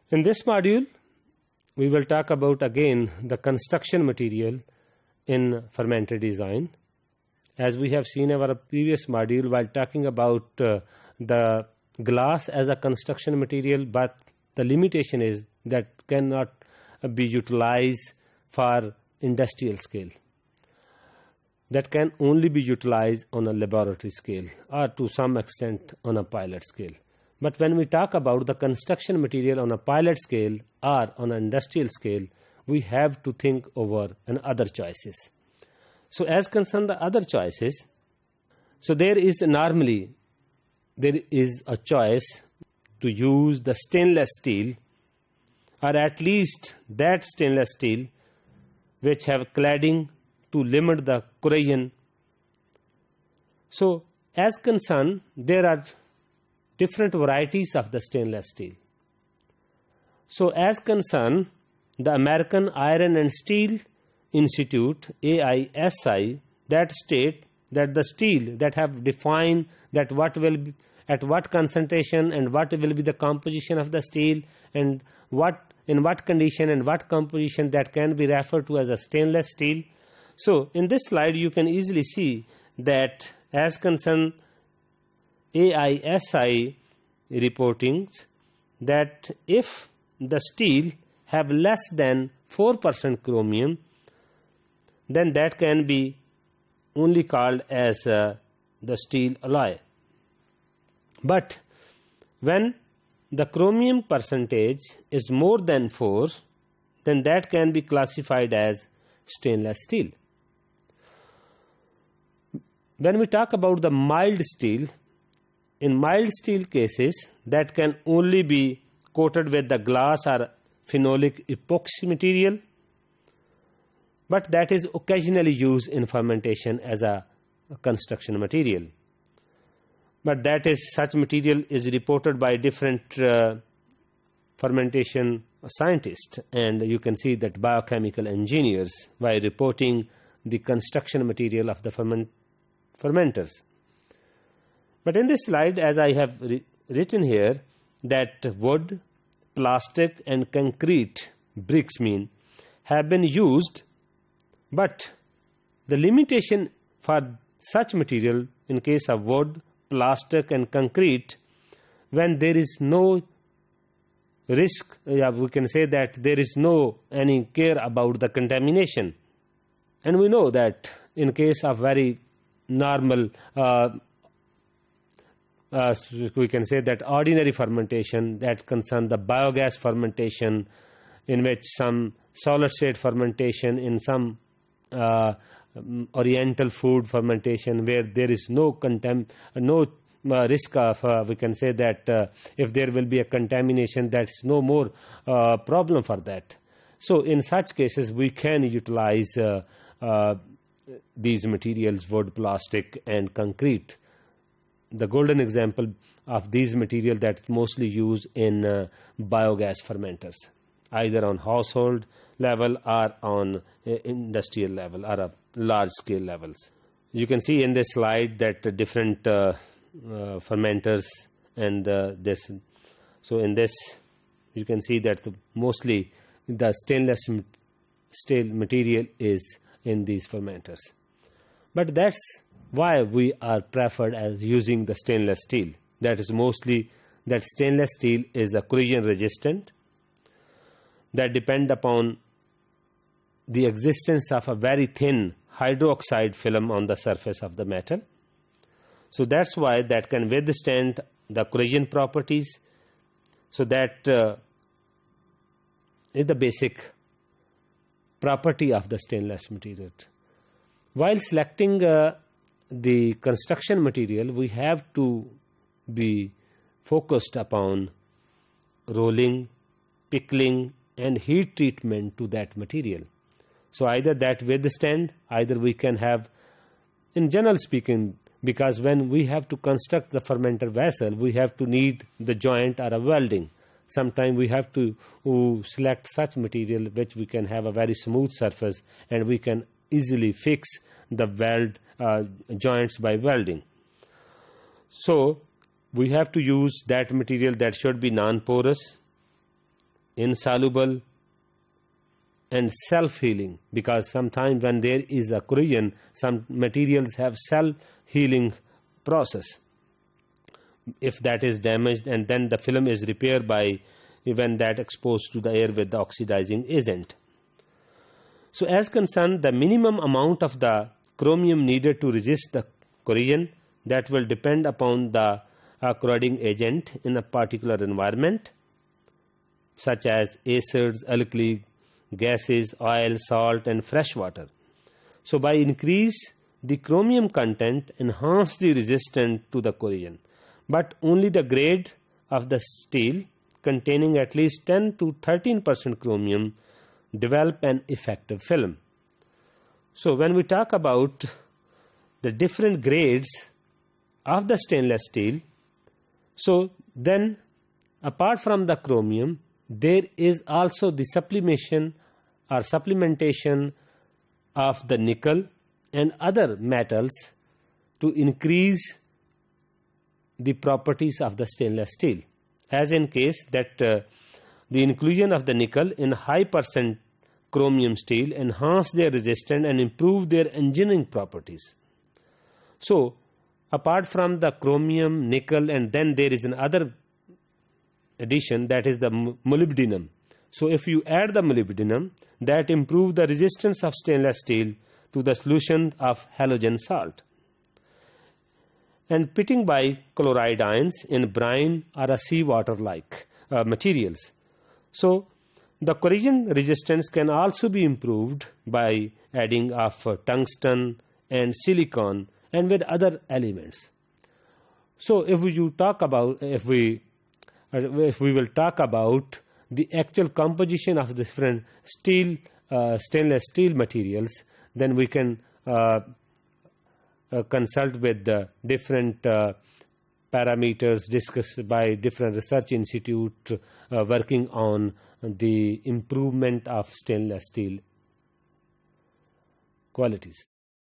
In this module, we will talk about again the construction material in fermenter design. As we have seen in our previous module while talking about the glass as a construction material, but the limitation is that cannot be utilized for industrial scale. That can only be utilized on a laboratory scale or to some extent on a pilot scale. But when we talk about the construction material on a pilot scale or on an industrial scale, we have to think over other choices. So as concerned the other choices, so there is a choice to use the stainless steel, or at least that stainless steel which have cladding to limit the corrosion. So as concerned, there are different varieties of the stainless steel. So as concerned, the American Iron and Steel Institute, AISI, that state that the steel that have defined that what will be at what concentration and what will be the composition of the steel and in what condition and what composition, that can be referred to as a stainless steel. So in this slide you can easily see that as concerned AISI reportings that if the steel have less than 4% chromium, then that can be only called as the steel alloy. But when the chromium percentage is more than 4, then that can be classified as stainless steel. When we talk about the mild steel, in mild steel cases, that can only be coated with the glass or phenolic epoxy material, but that is occasionally used in fermentation as a construction material. But that is such material is reported by different fermentation scientists, and you can see that biochemical engineers by reporting the construction material of the fermenters. But in this slide, as I have written here, that wood, plastic and concrete bricks have been used, but the limitation for such material in case of wood, plastic and concrete, when there is no risk, we can say that there is no any care about the contamination. And we know that in case of very normal we can say that ordinary fermentation that concern the biogas fermentation, in which some solid state fermentation, in some oriental food fermentation where there is no risk of we can say that if there will be a contamination, that's no more problem for that. So in such cases we can utilize these materials, wood, plastic and concrete. The golden example of these materials that's mostly used in biogas fermenters, either on household level or on industrial level or large scale levels. You can see in this slide that different fermenters and this. So in this you can see that mostly the stainless steel material is in these fermenters. But that's why we are preferred as using the stainless steel. That is mostly that stainless steel is a corrosion resistant, that depend upon the existence of a very thin hydroxide film on the surface of the metal. So that's why that can withstand the corrosion properties. So that is the basic property of the stainless material. While selecting the construction material, we have to be focused upon rolling, pickling and heat treatment to that material. So either that withstand, either we can have, in general speaking, because when we have to construct the fermenter vessel, we have to need the joint or a welding. Sometimes we have to select such material which we can have a very smooth surface and we can easily fix the weld joints by welding. So we have to use that material that should be non-porous, insoluble, and self-healing, because sometimes when there is a corrosion, some materials have self-healing process if that is damaged, and then the film is repaired by when that exposed to the air with the oxidizing agent. So as concerned, the minimum amount of the chromium needed to resist the corrosion, that will depend upon the corroding agent in a particular environment, such as acids, alkali, gases, oil, salt, and fresh water. So by increase the chromium content, enhance the resistance to the corrosion, but only the grade of the steel containing at least 10 to 13% chromium develop an effective film. So when we talk about the different grades of the stainless steel, so then apart from the chromium, there is also the supplementation of the nickel and other metals to increase the properties of the stainless steel, as in case that the inclusion of the nickel in high percent chromium steel enhance their resistance and improve their engineering properties. So apart from the chromium, nickel, and then there is another addition, that is the molybdenum. So if you add the molybdenum, that improves the resistance of stainless steel to the solution of halogen salt. And pitting by chloride ions in brine or a seawater like materials. So the corrosion resistance can also be improved by adding of tungsten and silicon and with other elements. So if we will talk about the actual composition of different stainless steel materials, then we can consult with the different parameters discussed by different research institutes working on the improvement of stainless steel qualities.